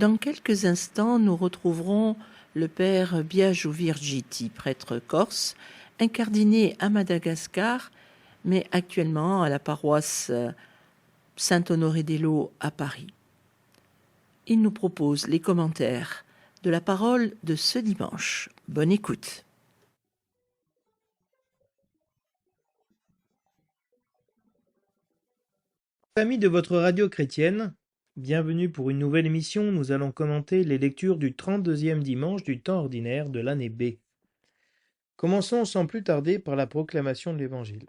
Dans quelques instants, nous retrouverons le père Biagio Virgiti, prêtre corse, incardiné à Madagascar, mais actuellement à la paroisse Saint-Honoré-des-Laux à Paris. Il nous propose les commentaires de la parole de ce dimanche. Bonne écoute. Amis de votre radio chrétienne, bienvenue pour une nouvelle émission. Nous allons commenter les lectures du 32e dimanche du temps ordinaire de l'année B. Commençons sans plus tarder par la proclamation de l'Évangile.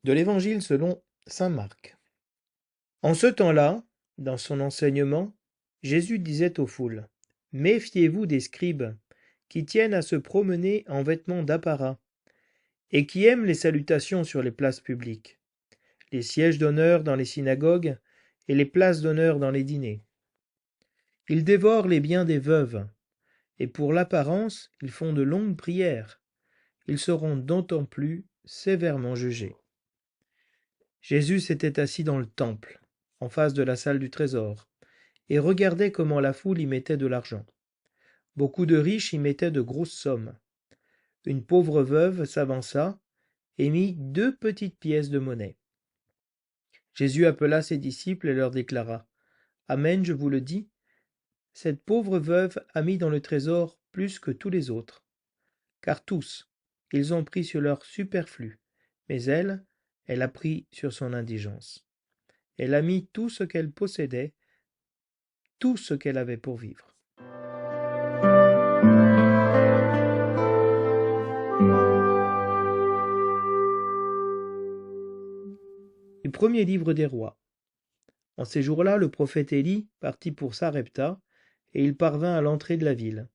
De l'Évangile selon saint Marc. En ce temps-là, dans son enseignement, Jésus disait aux foules, « Méfiez-vous des scribes, qui tiennent à se promener en vêtements d'apparat, et qui aiment les salutations sur les places publiques, les sièges d'honneur dans les synagogues et les places d'honneur dans les dîners. Ils dévorent les biens des veuves, et pour l'apparence, ils font de longues prières. Ils seront d'autant plus sévèrement jugés. » Jésus s'était assis dans le temple, en face de la salle du trésor, et regardait comment la foule y mettait de l'argent. Beaucoup de riches y mettaient de grosses sommes. Une pauvre veuve s'avança et mit 2 petites pièces de monnaie. Jésus appela ses disciples et leur déclara, « Amen, je vous le dis, cette pauvre veuve a mis dans le trésor plus que tous les autres. Car tous, ils ont pris sur leur superflu, mais elle a pris sur son indigence. Elle a mis tout ce qu'elle possédait, tout ce qu'elle avait pour vivre. » Du premier livre des rois. En ces jours-là, le prophète Élie partit pour Sarepta, et il parvint à l'entrée de la ville.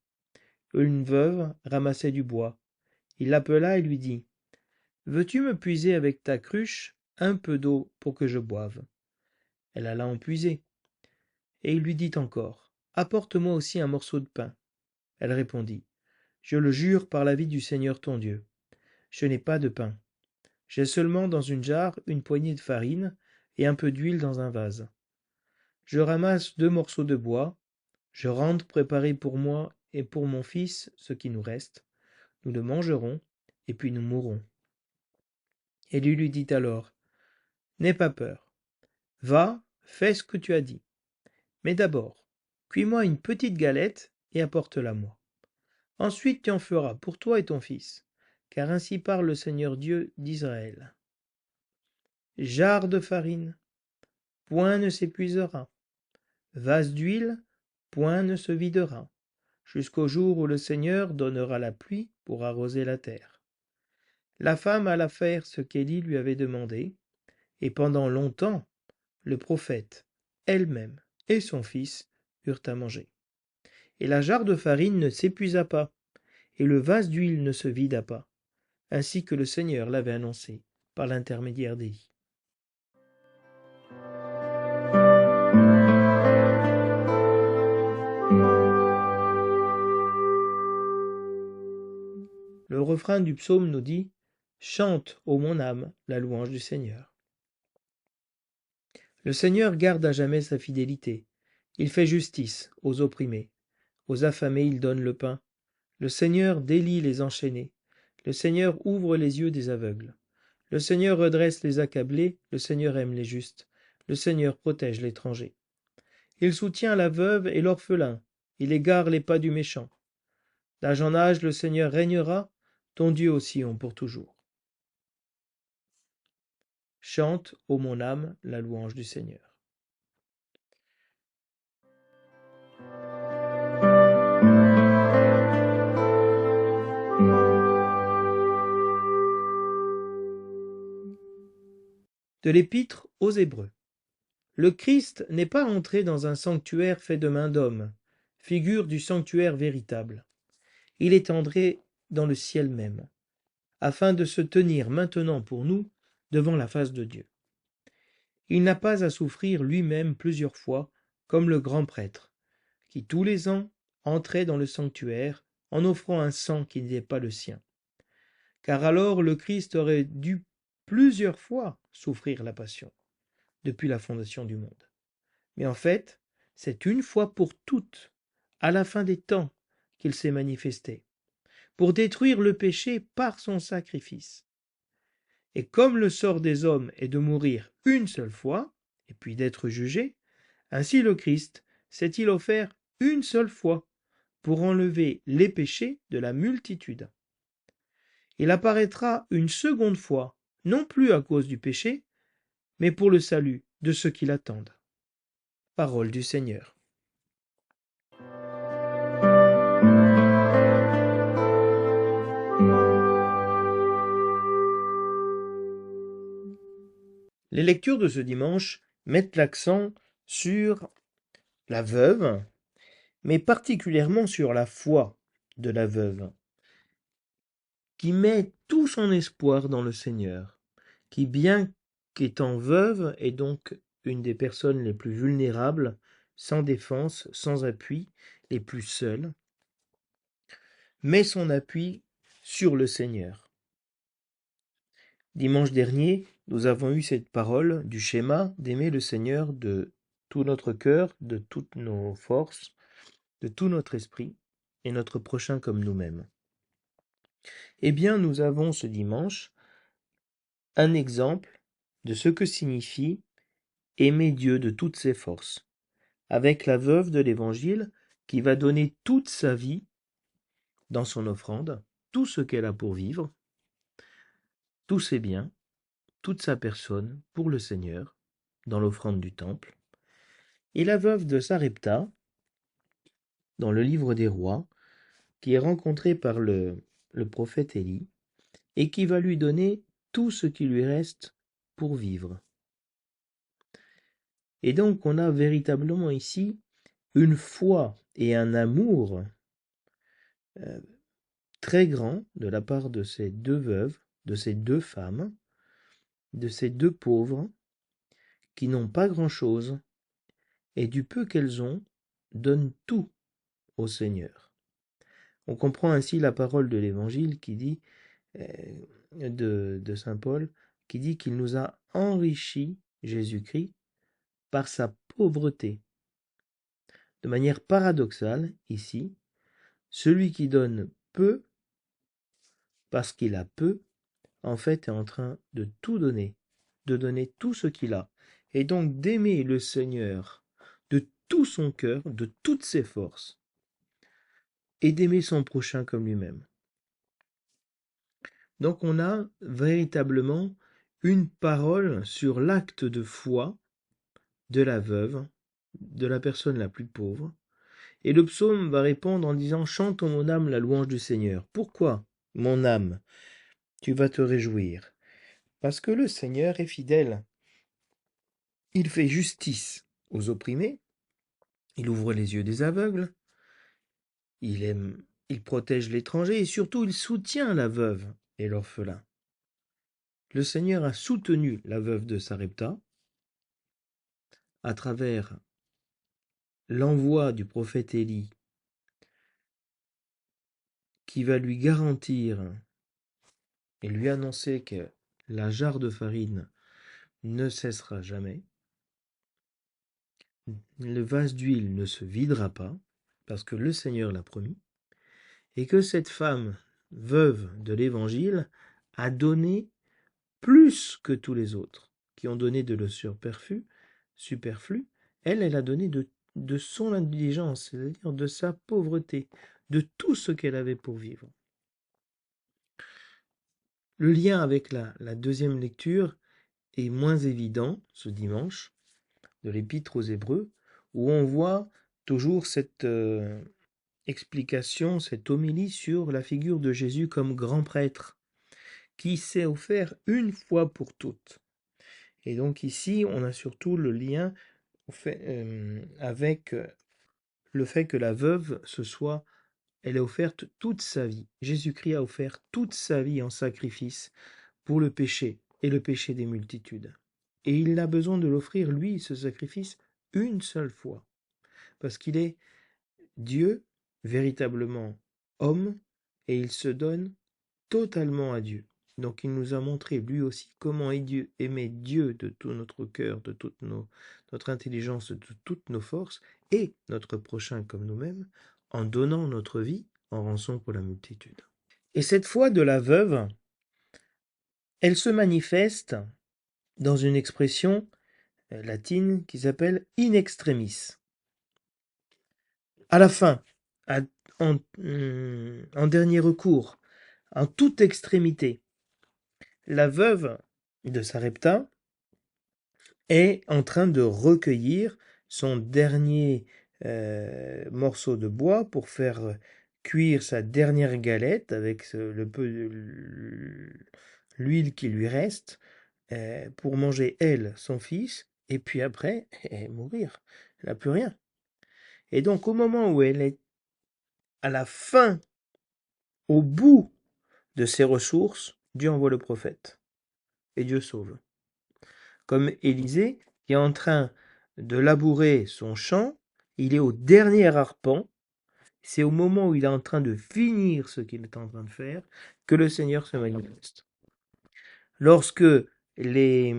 Une veuve ramassait du bois. Il l'appela et lui dit, « Veux-tu me puiser avec ta cruche un peu d'eau pour que je boive ?» Elle alla en puiser. Et il lui dit encore, « Apporte-moi aussi un morceau de pain. » Elle répondit, « Je le jure par la vie du Seigneur ton Dieu, je n'ai pas de pain. J'ai seulement dans une jarre une poignée de farine et un peu d'huile dans un vase. Je ramasse 2 morceaux de bois, je rentre préparer pour moi et pour mon fils ce qui nous reste. Nous le mangerons, et puis nous mourrons. » Élie lui dit alors, « N'aie pas peur. Va, fais ce que tu as dit. Mais d'abord, cuis-moi une petite galette et apporte-la-moi. Ensuite tu en feras pour toi et ton fils, car ainsi parle le Seigneur Dieu d'Israël. Jarre de farine, point ne s'épuisera. Vase d'huile, point ne se videra, jusqu'au jour où le Seigneur donnera la pluie pour arroser la terre. » La femme alla faire ce qu'Élie lui avait demandé, et pendant longtemps, le prophète, elle-même et son fils eurent à manger. Et la jarre de farine ne s'épuisa pas, et le vase d'huile ne se vida pas, ainsi que le Seigneur l'avait annoncé par l'intermédiaire d'Élie. Le refrain du psaume nous dit « Chante, ô mon âme, la louange du Seigneur. » Le Seigneur garde à jamais sa fidélité. Il fait justice aux opprimés. Aux affamés il donne le pain. Le Seigneur délie les enchaînés. Le Seigneur ouvre les yeux des aveugles. Le Seigneur redresse les accablés. Le Seigneur aime les justes. Le Seigneur protège l'étranger. Il soutient la veuve et l'orphelin. Il égare les pas du méchant. D'âge en âge le Seigneur régnera, ton Dieu au Sion pour toujours. Chante, ô mon âme, la louange du Seigneur. De l'Épître aux Hébreux. Le Christ n'est pas entré dans un sanctuaire fait de main d'homme, figure du sanctuaire véritable. Il est entré dans le ciel même, afin de se tenir maintenant pour nous devant la face de Dieu. Il n'a pas à souffrir lui-même plusieurs fois, comme le grand prêtre, qui tous les ans entrait dans le sanctuaire en offrant un sang qui n'était pas le sien. Car alors le Christ aurait dû plusieurs fois souffrir la passion, depuis la fondation du monde. Mais en fait, C'est une fois pour toutes, à la fin des temps, qu'il s'est manifesté, pour détruire le péché par son sacrifice. Et comme le sort des hommes est de mourir une seule fois, et puis d'être jugé, ainsi le Christ s'est-il offert une seule fois pour enlever les péchés de la multitude. Il apparaîtra une seconde fois, non plus à cause du péché, mais pour le salut de ceux qui l'attendent. Parole du Seigneur. Les lectures de ce dimanche mettent l'accent sur la veuve, mais particulièrement sur la foi de la veuve, qui met tout son espoir dans le Seigneur, qui, bien qu'étant veuve, est donc une des personnes les plus vulnérables, sans défense, sans appui, les plus seules, met son appui sur le Seigneur. Dimanche dernier, nous avons eu cette parole du schéma d'aimer le Seigneur de tout notre cœur, de toutes nos forces, de tout notre esprit, et notre prochain comme nous-mêmes. Eh bien, nous avons ce dimanche un exemple de ce que signifie aimer Dieu de toutes ses forces, avec la veuve de l'Évangile qui va donner toute sa vie dans son offrande, tout ce qu'elle a pour vivre, tous ses biens, toute sa personne pour le Seigneur, dans l'offrande du temple, et la veuve de Sarepta, dans le livre des rois, qui est rencontrée par le prophète Élie, et qui va lui donner tout ce qui lui reste pour vivre. Et donc on a véritablement ici une foi et un amour très grand de la part de ces deux veuves, de ces deux femmes, de ces deux pauvres, qui n'ont pas grand-chose, et du peu qu'elles ont, donnent tout au Seigneur. On comprend ainsi la parole de l'Évangile qui dit, de saint Paul, qui dit qu'il nous a enrichis, Jésus-Christ, par sa pauvreté. De manière paradoxale, ici, celui qui donne peu, parce qu'il a peu, en fait est en train de donner tout ce qu'il a, et donc d'aimer le Seigneur de tout son cœur, de toutes ses forces, et d'aimer son prochain comme lui-même. Donc on a véritablement une parole sur l'acte de foi de la veuve, de la personne la plus pauvre, et le psaume va répondre en disant « Chante mon âme la louange du Seigneur ». Pourquoi, mon âme, tu vas te réjouir? Parce que le Seigneur est fidèle. Il fait justice aux opprimés, il ouvre les yeux des aveugles, il protège l'étranger et surtout il soutient la veuve et l'orphelin. Le Seigneur a soutenu la veuve de Sarepta à travers l'envoi du prophète Élie qui va lui garantir et lui annoncer que la jarre de farine ne cessera jamais, le vase d'huile ne se videra pas, parce que le Seigneur l'a promis, et que cette femme, veuve de l'Évangile, a donné plus que tous les autres, qui ont donné de le superflu, elle a donné de son indigence, c'est-à-dire de sa pauvreté, de tout ce qu'elle avait pour vivre. Le lien avec la deuxième lecture est moins évident ce dimanche, de l'Épître aux Hébreux, où on voit toujours cette explication, cette homélie sur la figure de Jésus comme grand prêtre, qui s'est offert une fois pour toutes. Et donc ici, on a surtout le lien avec le fait que la veuve, elle a offerte toute sa vie. Jésus-Christ a offert toute sa vie en sacrifice pour le péché et le péché des multitudes. Et il a besoin de l'offrir, lui, ce sacrifice, une seule fois. Parce qu'il est Dieu, véritablement homme, et il se donne totalement à Dieu. Donc il nous a montré lui aussi comment aimer Dieu de tout notre cœur, de toute notre intelligence, de toutes nos forces, et notre prochain comme nous-mêmes, en donnant notre vie en rançon pour la multitude. Et cette foi de la veuve, elle se manifeste dans une expression latine qui s'appelle in extremis. À la fin, en dernier recours, en toute extrémité, la veuve de Sarepta est en train de recueillir son dernier morceau de bois pour faire cuire sa dernière galette avec le peu l'huile qui lui reste pour manger elle, son fils, et puis après mourir. Elle n'a plus rien. Et donc au moment où elle est à la fin, au bout de ses ressources, Dieu envoie le prophète. Et Dieu sauve. Comme Élisée, qui est en train de labourer son champ, il est au dernier arpent. C'est au moment où il est en train de finir ce qu'il est en train de faire que le Seigneur se manifeste. Lorsque les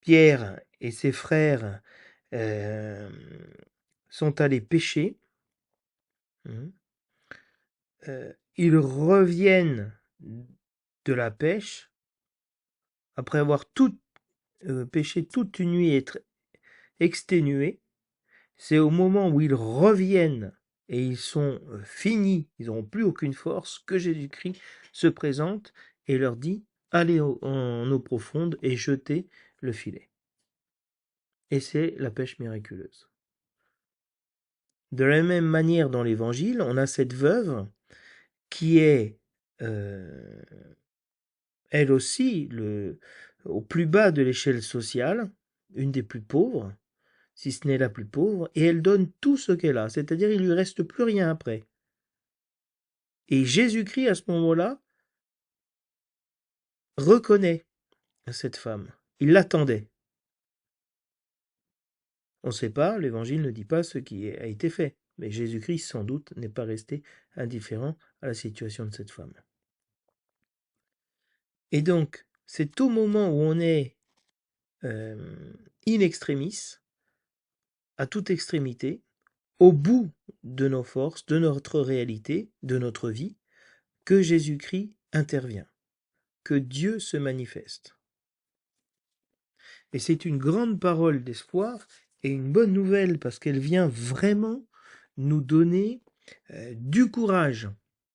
Pierre et ses frères sont allés pêcher, ils reviennent de la pêche après avoir pêché toute une nuit et être exténués. C'est au moment où ils reviennent et ils sont finis, ils n'auront plus aucune force, que Jésus-Christ se présente et leur dit « Allez en eau profonde et jetez le filet ». Et c'est la pêche miraculeuse. De la même manière, dans l'Évangile, on a cette veuve qui est, elle aussi, au plus bas de l'échelle sociale, une des plus pauvres, si ce n'est la plus pauvre, et elle donne tout ce qu'elle a, c'est-à-dire il lui reste plus rien après. Et Jésus-Christ, à ce moment-là, reconnaît cette femme. Il l'attendait. On ne sait pas, l'Évangile ne dit pas ce qui a été fait, mais Jésus-Christ, sans doute, n'est pas resté indifférent à la situation de cette femme. Et donc, c'est au moment où on est in extremis, à toute extrémité, au bout de nos forces, de notre réalité, de notre vie, que Jésus-Christ intervient, que Dieu se manifeste. Et c'est une grande parole d'espoir et une bonne nouvelle parce qu'elle vient vraiment nous donner du courage,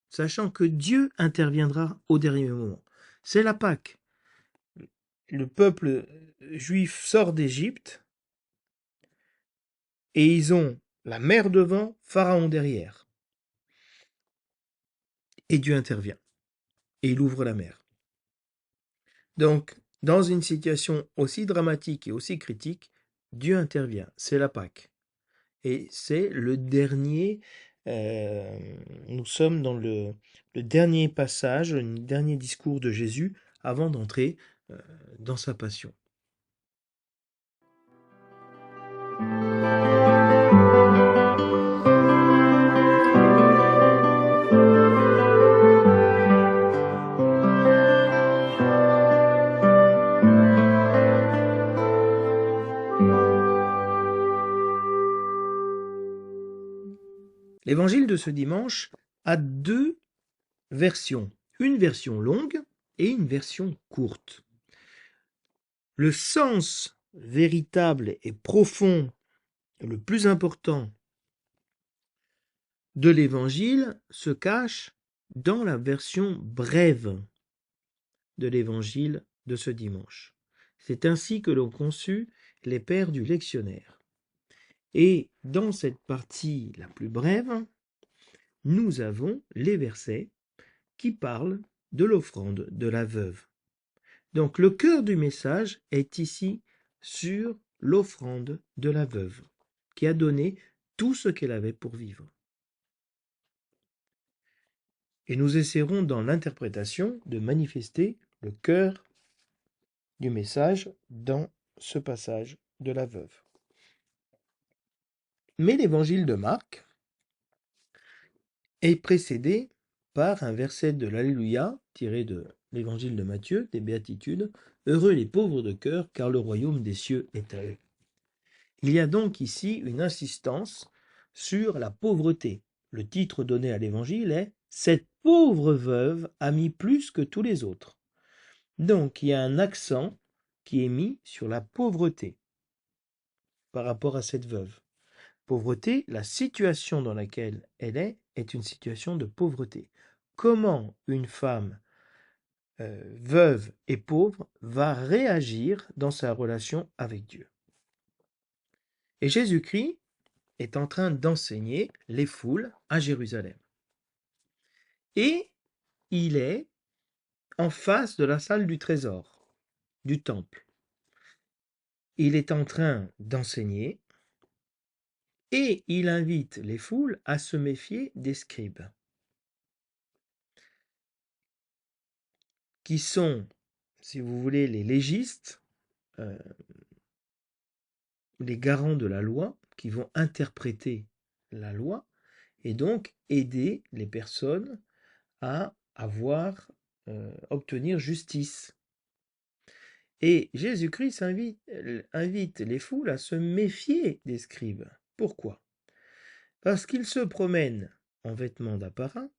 sachant que Dieu interviendra au dernier moment. C'est la Pâque. Le peuple juif sort d'Égypte et ils ont la mer devant, Pharaon derrière. Et Dieu intervient et il ouvre la mer. Donc, dans une situation aussi dramatique et aussi critique, Dieu intervient. C'est la Pâque. Et c'est le dernier, nous sommes dans le dernier passage, le dernier discours de Jésus avant d'entrer dans sa passion. L'évangile de ce dimanche a deux versions, une version longue et une version courte. Le sens véritable et profond, le plus important de l'évangile se cache dans la version brève de l'évangile de ce dimanche. C'est ainsi que l'ont conçu les pères du lectionnaire. Et dans cette partie la plus brève, nous avons les versets qui parlent de l'offrande de la veuve. Donc le cœur du message est ici sur l'offrande de la veuve, qui a donné tout ce qu'elle avait pour vivre. Et nous essaierons dans l'interprétation de manifester le cœur du message dans ce passage de la veuve. Mais l'évangile de Marc est précédé par un verset de l'Alléluia tiré de l'évangile de Matthieu, des béatitudes, heureux les pauvres de cœur, car le royaume des cieux est à eux. Il y a donc ici une insistance sur la pauvreté. Le titre donné à l'évangile est « Cette pauvre veuve a mis plus que tous les autres ». Donc il y a un accent qui est mis sur la pauvreté par rapport à cette veuve. Pauvreté, la situation dans laquelle elle est une situation de pauvreté. Comment une femme veuve et pauvre va réagir dans sa relation avec Dieu. Et Jésus-Christ est en train d'enseigner les foules à Jérusalem. Et il est en face de la salle du trésor, du temple. Il est en train d'enseigner et il invite les foules à se méfier des scribes, qui sont, si vous voulez, les légistes, les garants de la loi, qui vont interpréter la loi et donc aider les personnes à obtenir justice. Et Jésus-Christ invite les foules à se méfier des scribes. Pourquoi? Parce qu'ils se promènent en vêtements d'apparat,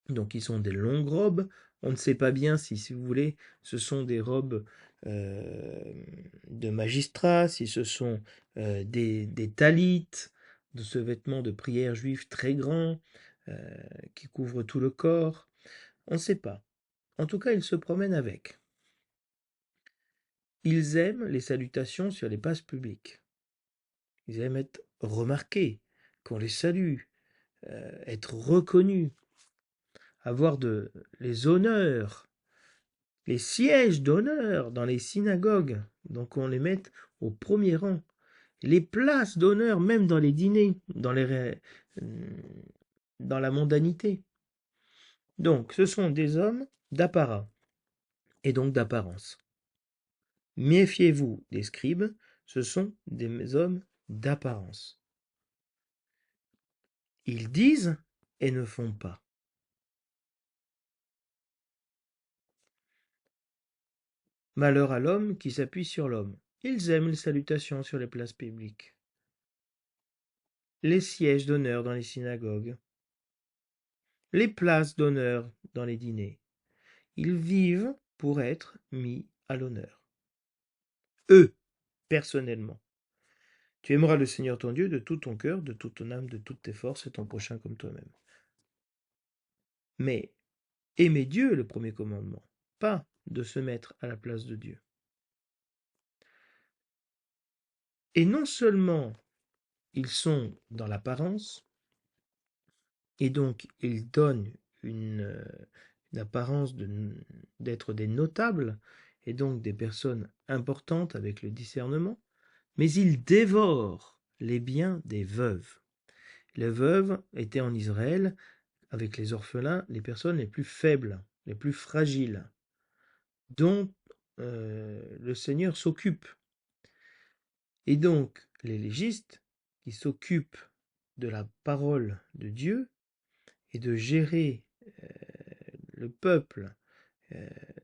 donc ils sont des longues robes. On ne sait pas bien si vous voulez, ce sont des robes de magistrats, si ce sont des talites, de ce vêtement de prière juif très grand qui couvre tout le corps. On ne sait pas. En tout cas, ils se promènent avec. Ils aiment les salutations sur les places publiques. Ils aiment être remarqués, qu'on les salue, être reconnus, avoir les honneurs, les sièges d'honneur dans les synagogues, donc on les mette au premier rang. Les places d'honneur, même dans les dîners, dans la mondanité. Donc, ce sont des hommes d'apparat, et donc d'apparence. Méfiez-vous des scribes, ce sont des hommes d'apparence. Ils disent et ne font pas. Malheur à l'homme qui s'appuie sur l'homme. Ils aiment les salutations sur les places publiques, les sièges d'honneur dans les synagogues, les places d'honneur dans les dîners. Ils vivent pour être mis à l'honneur. Eux, personnellement. Tu aimeras le Seigneur ton Dieu de tout ton cœur, de toute ton âme, de toutes tes forces et ton prochain comme toi-même. Mais aimer Dieu est le premier commandement, pas de se mettre à la place de Dieu. Et non seulement ils sont dans l'apparence, et donc ils donnent une apparence d'être des notables, et donc des personnes importantes avec le discernement, mais ils dévorent les biens des veuves. Les veuves étaient en Israël, avec les orphelins, les personnes les plus faibles, les plus fragiles, dont le Seigneur s'occupe. Et donc, les légistes, qui s'occupent de la parole de Dieu et de gérer le peuple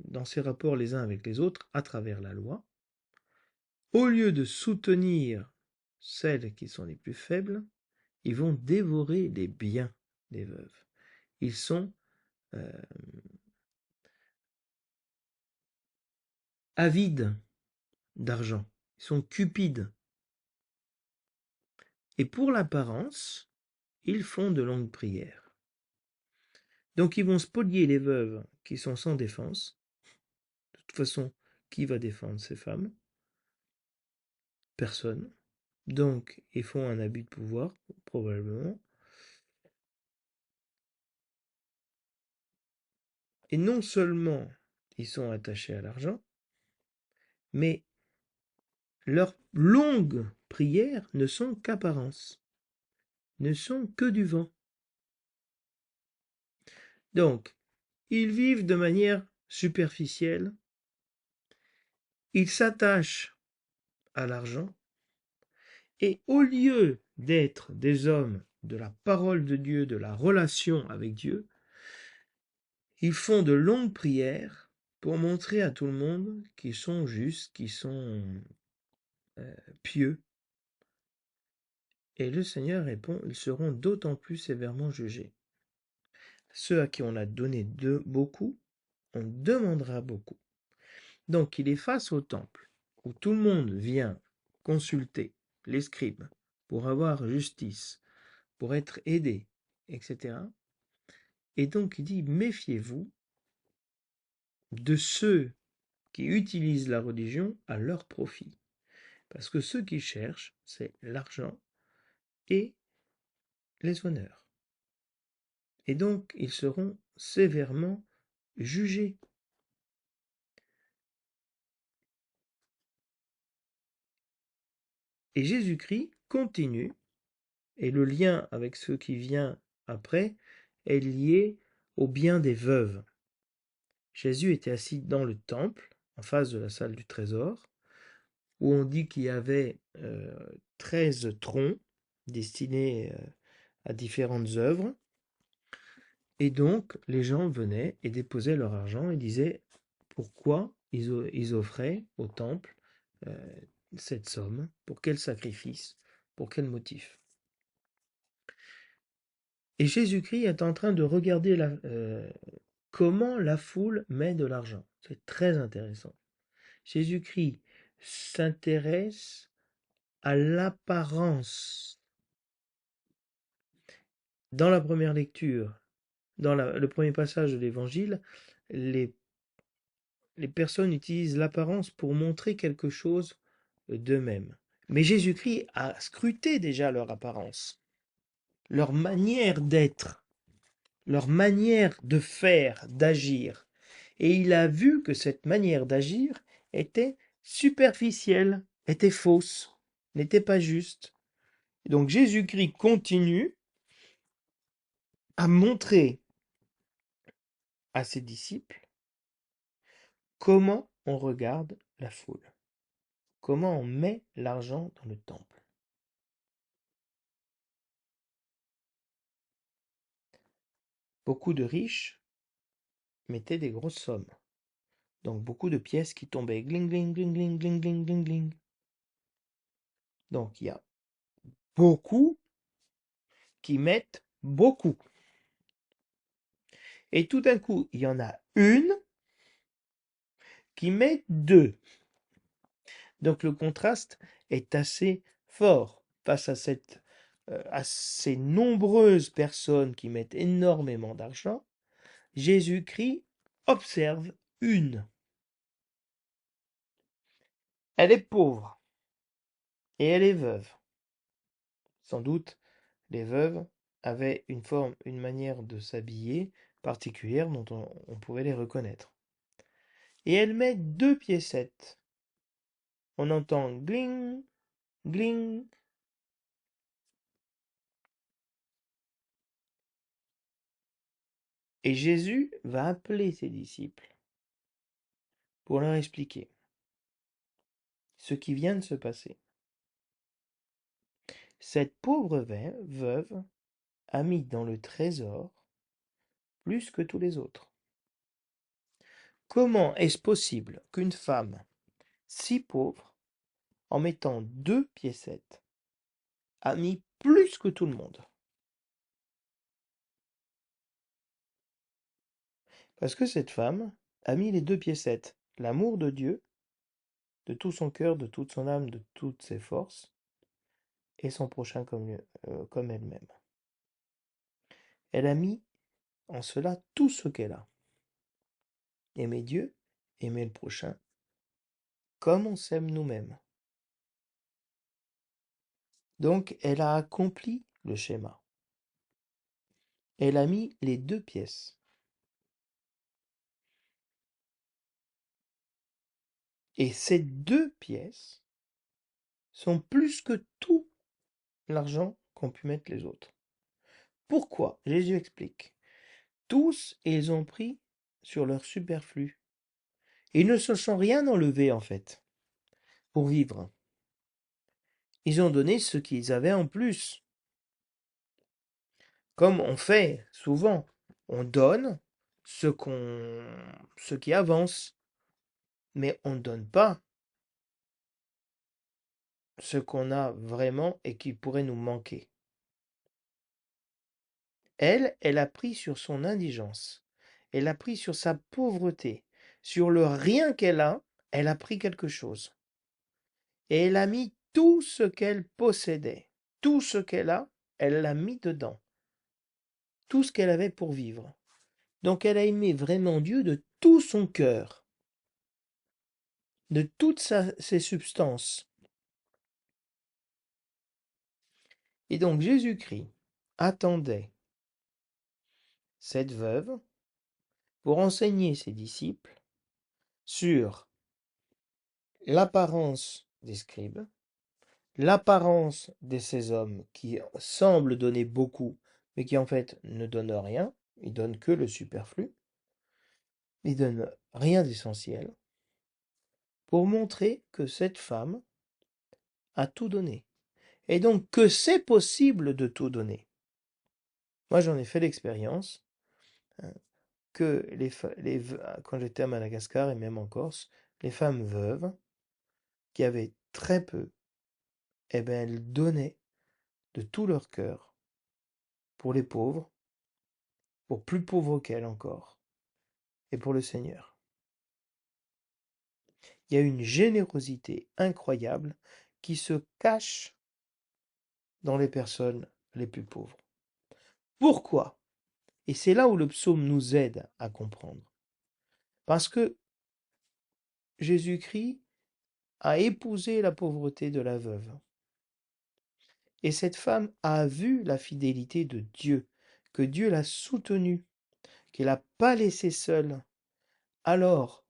dans ses rapports les uns avec les autres à travers la loi, au lieu de soutenir celles qui sont les plus faibles, ils vont dévorer les biens des veuves. Ils sont avides d'argent, ils sont cupides. Et pour l'apparence, ils font de longues prières. Donc ils vont spolier les veuves qui sont sans défense. De toute façon, qui va défendre ces femmes? Personne. Donc ils font un abus de pouvoir, probablement. Et non seulement ils sont attachés à l'argent, mais leurs longues prières ne sont qu'apparence, ne sont que du vent. Donc, ils vivent de manière superficielle, ils s'attachent à l'argent, et au lieu d'être des hommes de la parole de Dieu, de la relation avec Dieu, Ils font de longues prières pour montrer à tout le monde qu'ils sont justes, qu'ils sont pieux. Et le Seigneur répond, ils seront d'autant plus sévèrement jugés. Ceux à qui on a donné beaucoup, on demandera beaucoup. Donc il est face au temple, où tout le monde vient consulter les scribes pour avoir justice, pour être aidé, etc. Et donc il dit, méfiez-vous de ceux qui utilisent la religion à leur profit. Parce que ceux qui cherchent, c'est l'argent et les honneurs. Et donc ils seront sévèrement jugés. Et Jésus-Christ continue, et le lien avec ce qui vient après est lié au bien des veuves. Jésus était assis dans le temple, en face de la salle du trésor, où on dit qu'il y avait 13 troncs destinés à différentes œuvres. Et donc, les gens venaient et déposaient leur argent et disaient pourquoi ils offraient au temple cette somme, pour quel sacrifice, pour quel motif. Et Jésus-Christ est en train de regarder comment la foule met de l'argent. C'est très intéressant. Jésus-Christ s'intéresse à l'apparence. Dans la première lecture, dans le premier passage de l'Évangile, les personnes utilisent l'apparence pour montrer quelque chose d'eux-mêmes. Mais Jésus-Christ a scruté déjà leur apparence, leur manière d'être, leur manière de faire, d'agir. Et il a vu que cette manière d'agir était superficielle, était fausse, n'était pas juste. Donc Jésus-Christ continue à montrer à ses disciples comment on regarde la foule, comment on met l'argent dans le temple. Beaucoup de riches mettaient des grosses sommes, donc beaucoup de pièces qui tombaient, gling, gling, gling, gling, gling, gling, gling, gling. Donc il y a beaucoup qui mettent beaucoup. Et tout d'un coup, il y en a une qui met deux. Donc le contraste est assez fort face à ces nombreuses personnes qui mettent énormément d'argent. Jésus-Christ observe une. Elle est pauvre et elle est veuve. Sans doute, les veuves avaient une manière de s'habiller particulière dont on pouvait les reconnaître. Et elle met 2 piécettes. On entend gling, gling. Et Jésus va appeler ses disciples pour leur expliquer ce qui vient de se passer. Cette pauvre veuve a mis dans le trésor plus que tous les autres. Comment est-ce possible qu'une femme si pauvre, en mettant 2 piécettes, a mis plus que tout le monde? Parce que cette femme a mis les 2 piécettes, l'amour de Dieu, de tout son cœur, de toute son âme, de toutes ses forces, et son prochain comme elle-même. Elle a mis en cela tout ce qu'elle a. Aimer Dieu, aimer le prochain, comme on s'aime nous-mêmes. Donc elle a accompli le schéma. Elle a mis les 2 pièces. Et ces 2 pièces sont plus que tout l'argent qu'ont pu mettre les autres. Pourquoi? Jésus explique. Tous, ils ont pris sur leur superflu. Ils ne se sont rien enlevé en fait pour vivre. Ils ont donné ce qu'ils avaient en plus. Comme on fait souvent, on donne ce qui avance, mais on ne donne pas ce qu'on a vraiment et qui pourrait nous manquer. Elle a pris sur son indigence, elle a pris sur sa pauvreté, sur le rien qu'elle a, elle a pris quelque chose. Et elle a mis tout ce qu'elle possédait, tout ce qu'elle a, elle l'a mis dedans, tout ce qu'elle avait pour vivre. Donc elle a aimé vraiment Dieu de tout son cœur, de toutes ses substances. Et donc Jésus-Christ attendait cette veuve pour enseigner ses disciples sur l'apparence des scribes, l'apparence de ces hommes qui semblent donner beaucoup, mais qui en fait ne donnent rien, ils donnent que le superflu, ils donnent rien d'essentiel, pour montrer que cette femme a tout donné, et donc que c'est possible de tout donner. Moi j'en ai fait l'expérience, hein, que quand j'étais à Madagascar et même en Corse, les femmes veuves, qui avaient très peu, eh bien elles donnaient de tout leur cœur pour les pauvres, pour plus pauvres qu'elles encore, et pour le Seigneur. Il y a une générosité incroyable qui se cache dans les personnes les plus pauvres. Pourquoi? Et c'est là où le psaume nous aide à comprendre. Parce que Jésus-Christ a épousé la pauvreté de la veuve. Et cette femme a vu la fidélité de Dieu, que Dieu l'a soutenue, qu'il n'a pas laissée seule. Alors,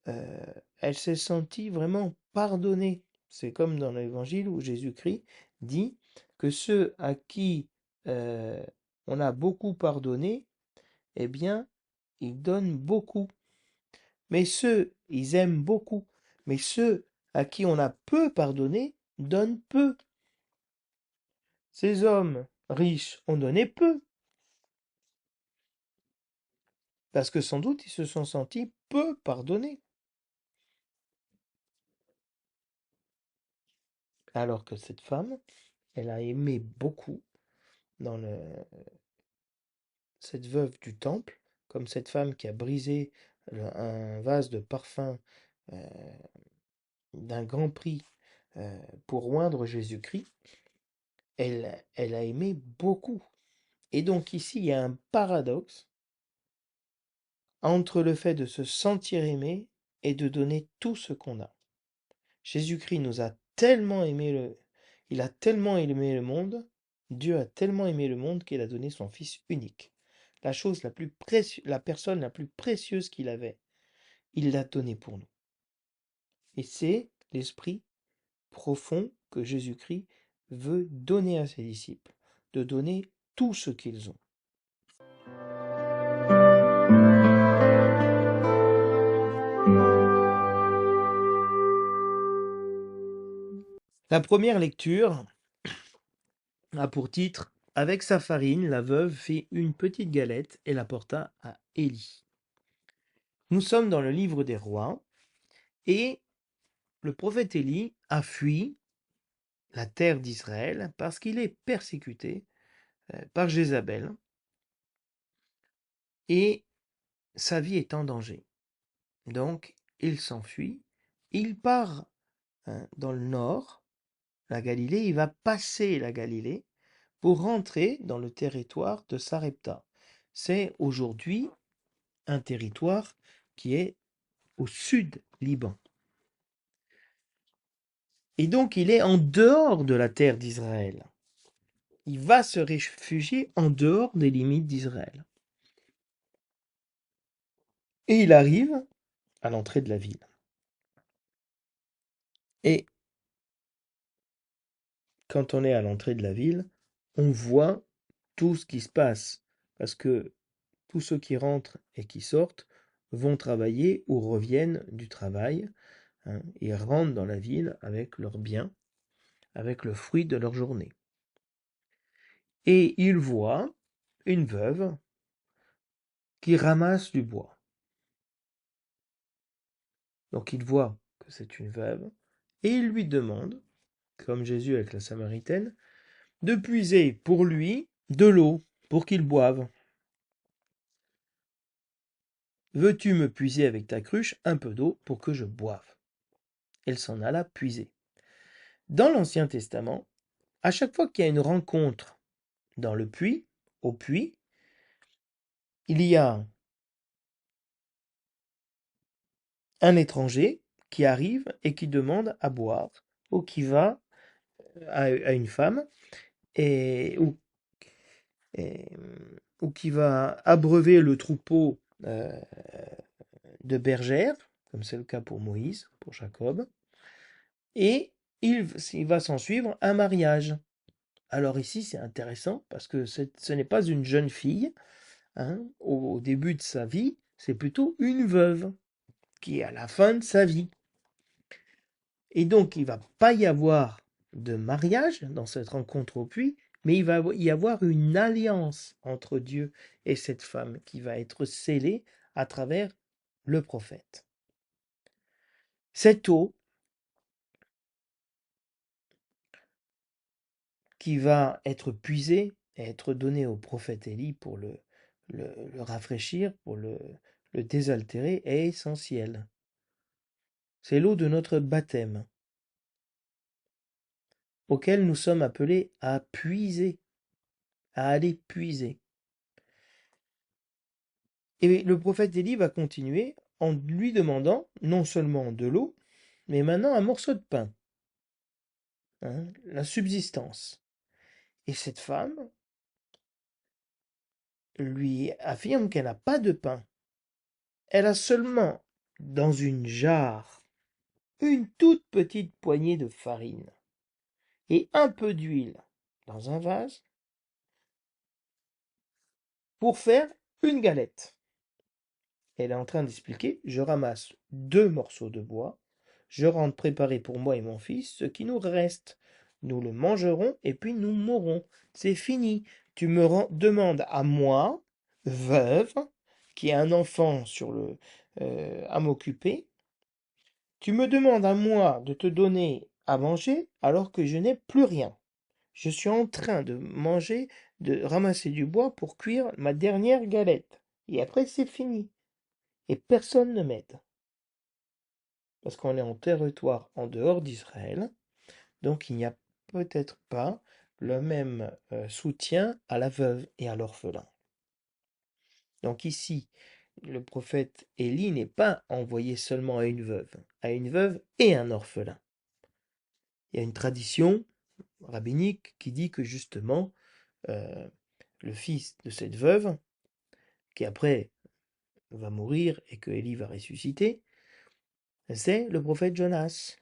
elle s'est sentie vraiment pardonnée. C'est comme dans l'évangile où Jésus-Christ dit que ceux à qui on a beaucoup pardonné, eh bien, ils donnent beaucoup. Mais ils aiment beaucoup. Mais ceux à qui on a peu pardonné donnent peu. Ces hommes riches ont donné peu, parce que sans doute ils se sont sentis peu pardonnés. Alors que cette femme, elle a aimé beaucoup dans cette veuve du temple, comme cette femme qui a brisé un vase de parfum euh, d'un grand prix pour oindre Jésus-Christ, elle a aimé beaucoup. Et donc ici, il y a un paradoxe entre le fait de se sentir aimé et de donner tout ce qu'on a. Jésus-Christ nous a tellement il a tellement aimé le monde, Dieu a tellement aimé le monde qu'il a donné son Fils unique. La chose la plus précieuse, la personne la plus précieuse qu'il avait, il l'a donné pour nous. Et c'est l'esprit profond que Jésus-Christ veut donner à ses disciples, de donner tout ce qu'ils ont. La première lecture a pour titre « Avec sa farine, la veuve fit une petite galette et la porta à Élie ». Nous sommes dans le livre des rois et le prophète Élie a fui la terre d'Israël parce qu'il est persécuté par Jézabel et sa vie est en danger. Donc il s'enfuit, il part dans le nord, la Galilée, il va passer la Galilée pour rentrer dans le territoire de Sarepta. C'est aujourd'hui un territoire qui est au sud Liban. Et donc il est en dehors de la terre d'Israël. Il va se réfugier en dehors des limites d'Israël. Et il arrive à l'entrée de la ville. Et quand on est à l'entrée de la ville, on voit tout ce qui se passe. Parce que tous ceux qui rentrent et qui sortent vont travailler ou reviennent du travail. Ils rentrent dans la ville avec leurs biens, avec le fruit de leur journée. Et ils voient une veuve qui ramasse du bois. Donc il voit que c'est une veuve et il lui demande, comme Jésus avec la Samaritaine, de puiser pour lui de l'eau pour qu'il boive. Veux-tu me puiser avec ta cruche un peu d'eau pour que je boive? Elle s'en alla puiser. Dans l'Ancien Testament, à chaque fois qu'il y a une rencontre dans le puits, au puits, il y a un étranger qui arrive et qui demande à boire, ou qui va à une femme, et, et- ou qui va abreuver le troupeau de bergères, comme c'est le cas pour Moïse, pour Jacob, et il va s'en suivre un mariage. Alors ici, c'est intéressant parce que ce n'est pas une jeune fille, hein, au début de sa vie, c'est plutôt une veuve qui est à la fin de sa vie. Et donc, il ne va pas y avoir de mariage dans cette rencontre au puits, mais il va y avoir une alliance entre Dieu et cette femme qui va être scellée à travers le prophète. Cette eau qui va être puisée et être donnée au prophète Élie pour le rafraîchir, pour le désaltérer, est essentielle. C'est l'eau de notre baptême, auquel nous sommes appelés à puiser, à aller puiser. Et le prophète Élie va continuer en lui demandant non seulement de l'eau, mais maintenant un morceau de pain, hein, la subsistance. Et cette femme lui affirme qu'elle n'a pas de pain. Elle a seulement dans une jarre une toute petite poignée de farine et un peu d'huile dans un vase pour faire une galette. Elle est en train d'expliquer, je ramasse 2 morceaux de bois, je rentre préparer pour moi et mon fils ce qui nous reste. Nous le mangerons et puis nous mourrons. C'est fini. Tu me demandes à moi, veuve, qui a un enfant à m'occuper, tu me demandes à moi de te donner à manger alors que je n'ai plus rien. Je suis en train de manger, de ramasser du bois pour cuire ma dernière galette. Et après, c'est fini. Et personne ne m'aide. Parce qu'on est en territoire en dehors d'Israël, donc il n'y a peut-être pas le même soutien à la veuve et à l'orphelin. Donc ici, le prophète Élie n'est pas envoyé seulement à une veuve et un orphelin. Il y a une tradition rabbinique qui dit que justement, euh, le fils de cette veuve, qui après va mourir et que Élie va ressusciter, c'est le prophète Jonas.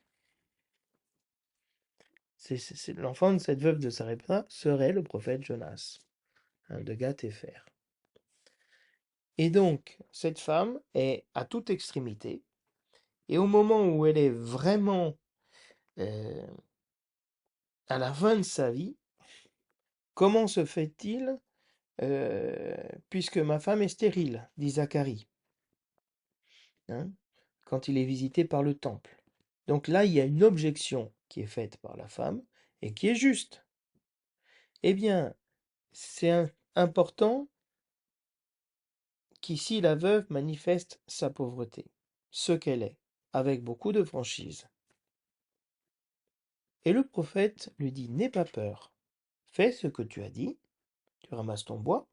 L'enfant de cette veuve de Sarepta serait le prophète Jonas, hein, de Gath-Hépher. Et donc, cette femme est à toute extrémité, et au moment où elle est vraiment euh, à la fin de sa vie, comment se fait-il, puisque ma femme est stérile, dit Zacharie, hein, quand il est visité par le temple. Donc là, il y a une objection qui est faite par la femme et qui est juste. Eh bien, c'est important qu'ici la veuve manifeste sa pauvreté, ce qu'elle est, avec beaucoup de franchise. Et le prophète lui dit, n'aie pas peur, fais ce que tu as dit, tu ramasses ton bois,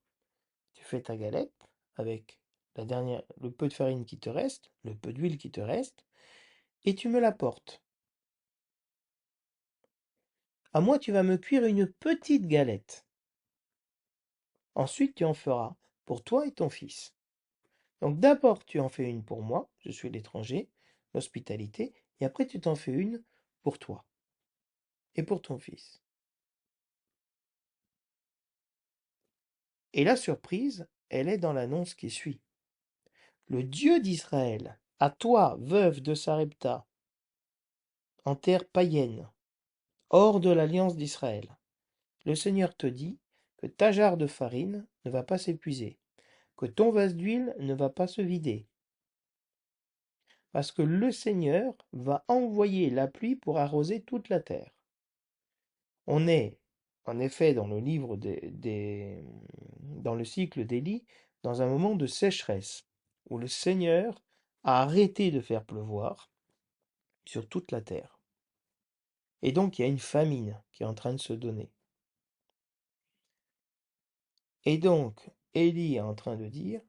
tu fais ta galette avec le peu de farine qui te reste, le peu d'huile qui te reste, et tu me l'apportes. À moi, tu vas me cuire une petite galette. Ensuite, tu en feras pour toi et ton fils. Donc d'abord, tu en fais une pour moi, je suis l'étranger, l'hospitalité, et après tu t'en fais une pour toi et pour ton fils. Et la surprise, elle est dans l'annonce qui suit. Le Dieu d'Israël, à toi, veuve de Sarepta, en terre païenne, hors de l'alliance d'Israël, le Seigneur te dit que ta jarre de farine ne va pas s'épuiser. que ton vase d'huile ne va pas se vider, parce que le Seigneur va envoyer la pluie pour arroser toute la terre. On est, en effet, dans le livre dans le cycle d'Élie, dans un moment de sécheresse, où le Seigneur a arrêté de faire pleuvoir sur toute la terre. Et donc, il y a une famine qui est en train de se donner. Et donc, Élie est en train de dire,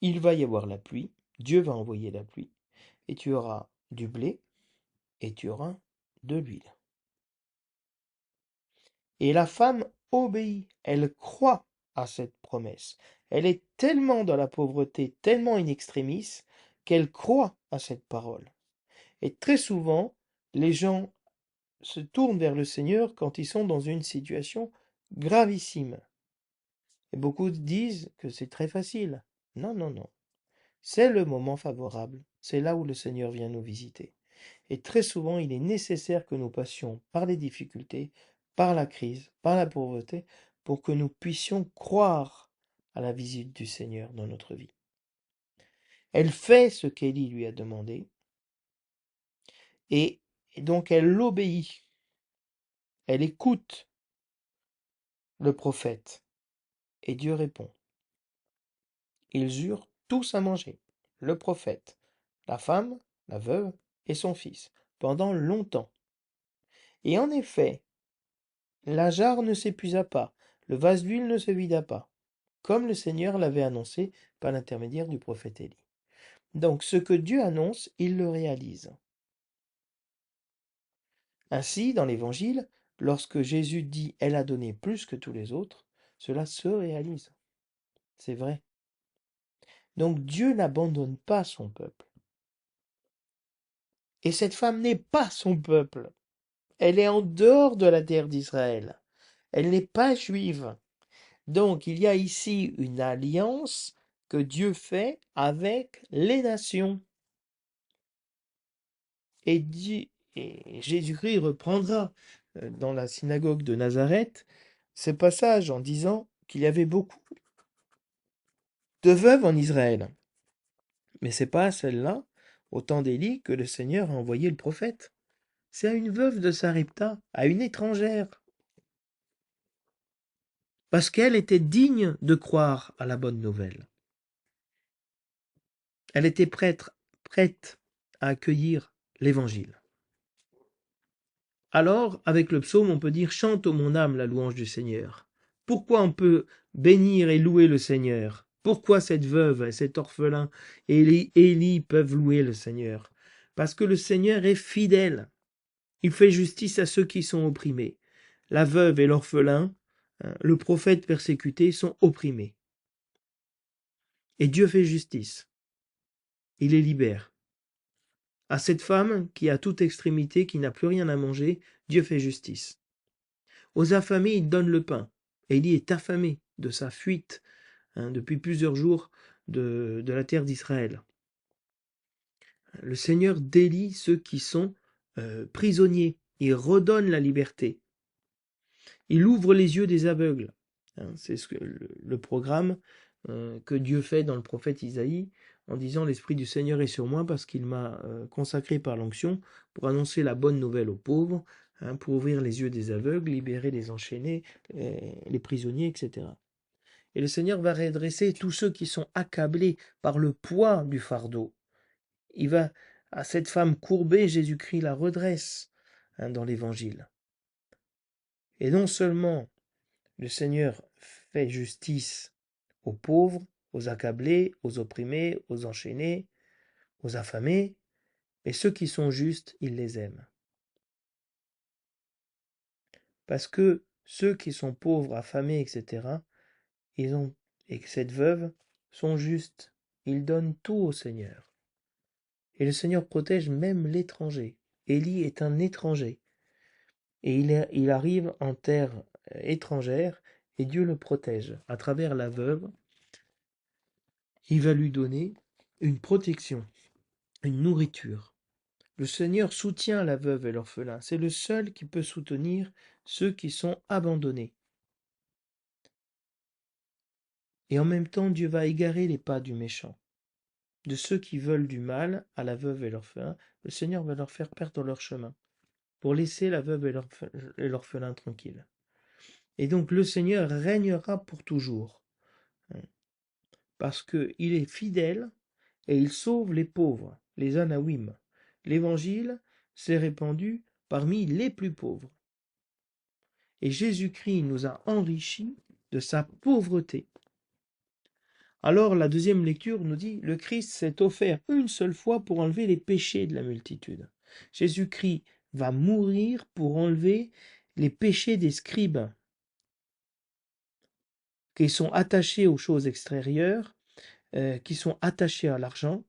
il va y avoir la pluie, Dieu va envoyer la pluie, et tu auras du blé, et tu auras de l'huile. Et la femme obéit, elle croit à cette promesse. Elle est tellement dans la pauvreté, tellement in extremis, qu'elle croit à cette parole. Et très souvent, les gens se tournent vers le Seigneur quand ils sont dans une situation gravissime. Et beaucoup disent que c'est très facile. Non, non, non. C'est le moment favorable. C'est là où le Seigneur vient nous visiter. Et très souvent, il est nécessaire que nous passions par les difficultés, par la crise, par la pauvreté, pour que nous puissions croire à la visite du Seigneur dans notre vie. Elle fait ce qu'Élie lui a demandé, et donc elle l'obéit. Elle écoute le prophète, et Dieu répond. Ils eurent tous à manger, le prophète, la femme, la veuve et son fils, pendant longtemps. Et en effet, la jarre ne s'épuisa pas, le vase d'huile ne se vida pas, comme le Seigneur l'avait annoncé par l'intermédiaire du prophète Élie. Donc ce que Dieu annonce, il le réalise. Ainsi, dans l'Évangile, lorsque Jésus dit « Elle a donné plus que tous les autres », cela se réalise. C'est vrai. Donc Dieu n'abandonne pas son peuple. Et cette femme n'est pas son peuple. Elle est en dehors de la terre d'Israël. Elle n'est pas juive. Donc il y a ici une alliance que Dieu fait avec les nations. Et, et Jésus-Christ reprendra dans la synagogue de Nazareth ce passage en disant qu'il y avait beaucoup de veuves en Israël. Mais c'est pas à celle-là, au temps d'Élie, que le Seigneur a envoyé le prophète. C'est à une veuve de Sarepta, à une étrangère. Parce qu'elle était digne de croire à la bonne nouvelle. Elle était prête à accueillir l'évangile. Alors, avec le psaume, on peut dire « Chante, ô mon âme, la louange du Seigneur ». Pourquoi on peut bénir et louer le Seigneur? Pourquoi cette veuve et cet orphelin et Élie peuvent louer le Seigneur? Parce que le Seigneur est fidèle. Il fait justice à ceux qui sont opprimés. La veuve et l'orphelin, le prophète persécuté, sont opprimés. Et Dieu fait justice. Il les libère. À cette femme qui a toute extrémité, qui n'a plus rien à manger, Dieu fait justice. Aux affamés, il donne le pain. Élie est affamé de sa fuite depuis plusieurs jours de la terre d'Israël. Le Seigneur délie ceux qui sont prisonniers. Il redonne la liberté. Il ouvre les yeux des aveugles. C'est le programme que Dieu fait dans le prophète Isaïe en disant « L'Esprit du Seigneur est sur moi parce qu'il m'a consacré par l'onction pour annoncer la bonne nouvelle aux pauvres, pour ouvrir les yeux des aveugles, libérer les enchaînés, les prisonniers, etc. » Et le Seigneur va redresser tous ceux qui sont accablés par le poids du fardeau. Il va, à cette femme courbée, Jésus-Christ la redresse dans l'Évangile. Et non seulement le Seigneur fait justice aux pauvres, aux accablés, aux opprimés, aux enchaînés, aux affamés, et ceux qui sont justes, il les aime. Parce que ceux qui sont pauvres, affamés, etc., et que cette veuve sont justes. Ils donnent tout au Seigneur. Et le Seigneur protège même l'étranger. Élie est un étranger. Et il arrive en terre étrangère et Dieu le protège. À travers la veuve, il va lui donner une protection, une nourriture. Le Seigneur soutient la veuve et l'orphelin. C'est le seul qui peut soutenir ceux qui sont abandonnés. Et en même temps, Dieu va égarer les pas du méchant. De ceux qui veulent du mal à la veuve et l'orphelin, le Seigneur va leur faire perdre leur chemin, pour laisser la veuve et l'orphelin tranquilles. Et donc le Seigneur régnera pour toujours, parce qu'il est fidèle et il sauve les pauvres, les Anawim. L'évangile s'est répandu parmi les plus pauvres. Et Jésus-Christ nous a enrichis de sa pauvreté. Alors la deuxième lecture nous dit, le Christ s'est offert une seule fois pour enlever les péchés de la multitude. Jésus-Christ va mourir pour enlever les péchés des scribes, qui sont attachés aux choses extérieures, qui sont attachés à l'argent,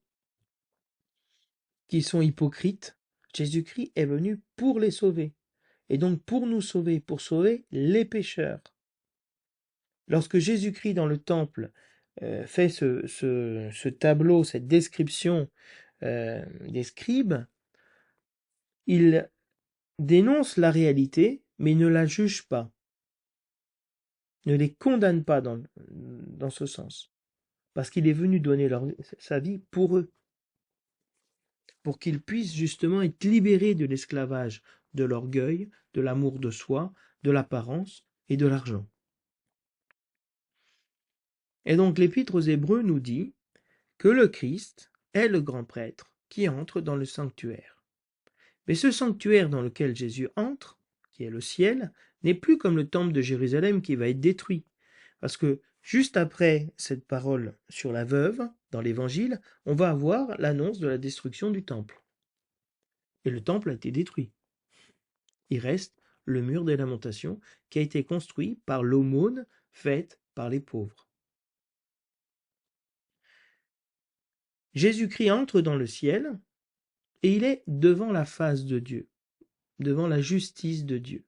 qui sont hypocrites. Jésus-Christ est venu pour les sauver. Et donc pour nous sauver, pour sauver les pécheurs. Lorsque Jésus-Christ dans le temple fait ce tableau, cette description des scribes, il dénonce la réalité, mais ne la juge pas, ne les condamne pas dans ce sens, parce qu'il est venu donner sa vie pour eux, pour qu'ils puissent justement être libérés de l'esclavage, de l'orgueil, de l'amour de soi, de l'apparence et de l'argent. Et donc l'Épître aux Hébreux nous dit que le Christ est le grand prêtre qui entre dans le sanctuaire. Mais ce sanctuaire dans lequel Jésus entre, qui est le ciel, n'est plus comme le temple de Jérusalem qui va être détruit. Parce que juste après cette parole sur la veuve, dans l'Évangile, on va avoir l'annonce de la destruction du temple. Et le temple a été détruit. Il reste le mur des lamentations qui a été construit par l'aumône faite par les pauvres. Jésus-Christ entre dans le ciel et il est devant la face de Dieu, devant la justice de Dieu,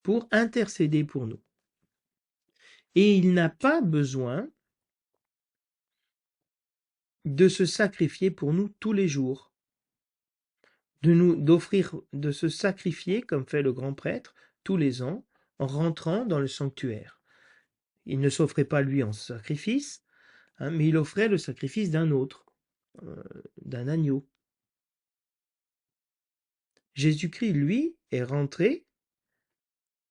pour intercéder pour nous. Et il n'a pas besoin de se sacrifier pour nous tous les jours, de se sacrifier comme fait le grand prêtre tous les ans en rentrant dans le sanctuaire. Il ne s'offrait pas lui en sacrifice, mais il offrait le sacrifice d'un autre, d'un agneau. Jésus-Christ, lui, est rentré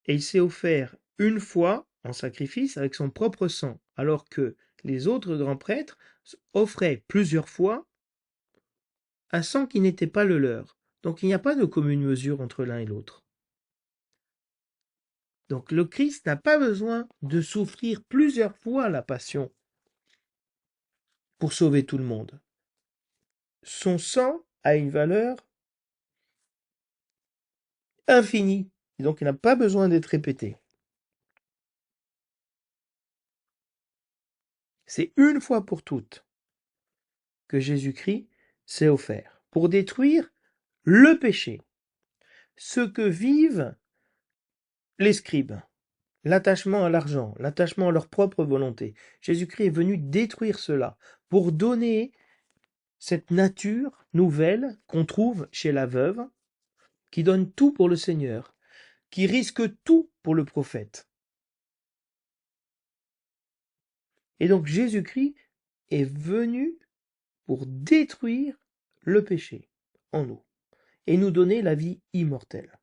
et il s'est offert une fois en sacrifice avec son propre sang, alors que les autres grands prêtres offraient plusieurs fois un sang qui n'était pas le leur. Donc il n'y a pas de commune mesure entre l'un et l'autre. Donc le Christ n'a pas besoin de souffrir plusieurs fois la passion pour sauver tout le monde. Son sang a une valeur infinie, et donc il n'a pas besoin d'être répété. C'est une fois pour toutes que Jésus-Christ s'est offert pour détruire le péché, ce que vivent les scribes, l'attachement à l'argent, l'attachement à leur propre volonté. Jésus-Christ est venu détruire cela pour donner cette nature nouvelle qu'on trouve chez la veuve, qui donne tout pour le Seigneur, qui risque tout pour le prophète. Et donc Jésus-Christ est venu pour détruire le péché en nous et nous donner la vie immortelle.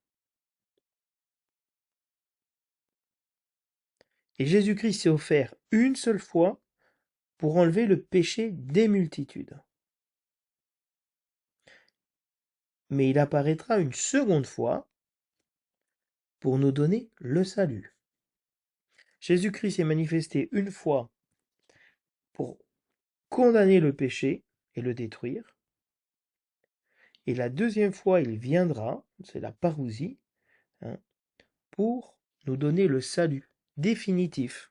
Et Jésus-Christ s'est offert une seule fois pour enlever le péché des multitudes. Mais il apparaîtra une seconde fois pour nous donner le salut. Jésus-Christ s'est manifesté une fois pour condamner le péché et le détruire. Et la deuxième fois, il viendra, c'est la parousie, pour nous donner le salut définitif.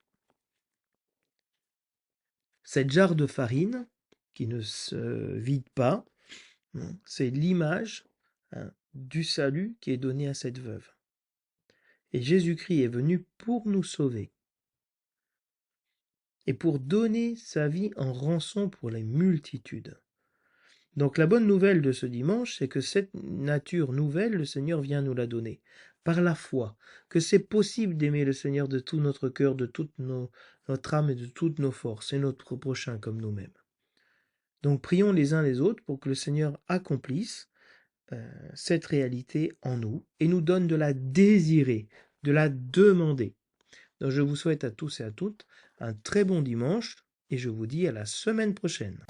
Cette jarre de farine qui ne se vide pas, c'est l'image du salut qui est donné à cette veuve. Et Jésus-Christ est venu pour nous sauver et pour donner sa vie en rançon pour les multitudes. Donc la bonne nouvelle de ce dimanche, c'est que cette nature nouvelle, le Seigneur vient nous la donner. par la foi, que c'est possible d'aimer le Seigneur de tout notre cœur, de toute notre âme et de toutes nos forces, et notre prochain comme nous-mêmes. Donc prions les uns les autres pour que le Seigneur accomplisse cette réalité en nous et nous donne de la désirer, de la demander. Donc je vous souhaite à tous et à toutes un très bon dimanche et je vous dis à la semaine prochaine.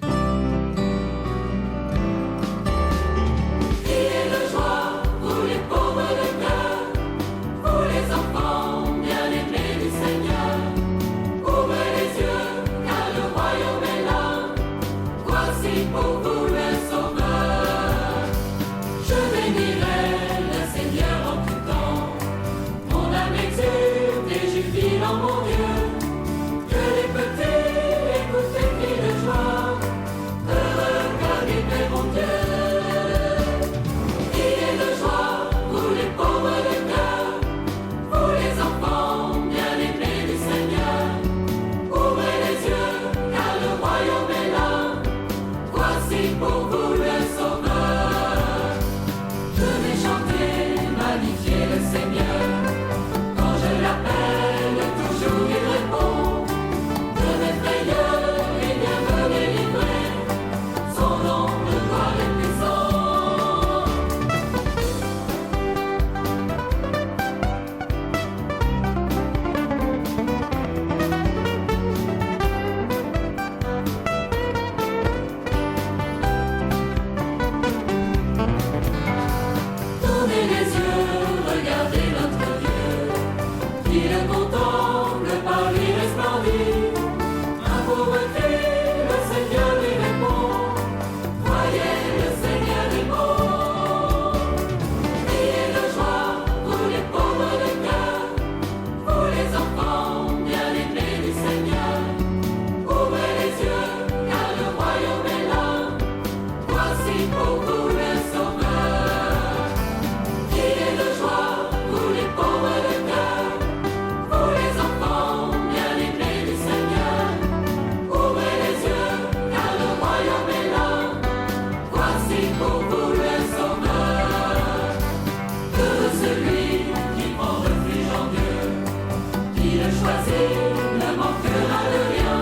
Ne manquera de rien,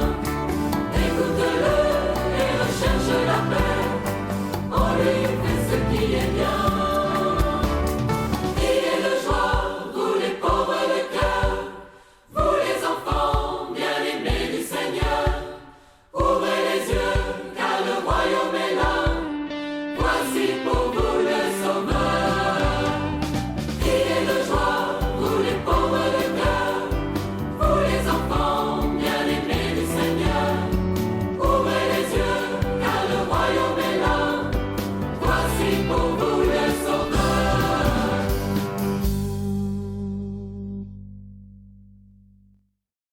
écoute-le et recherche la paix.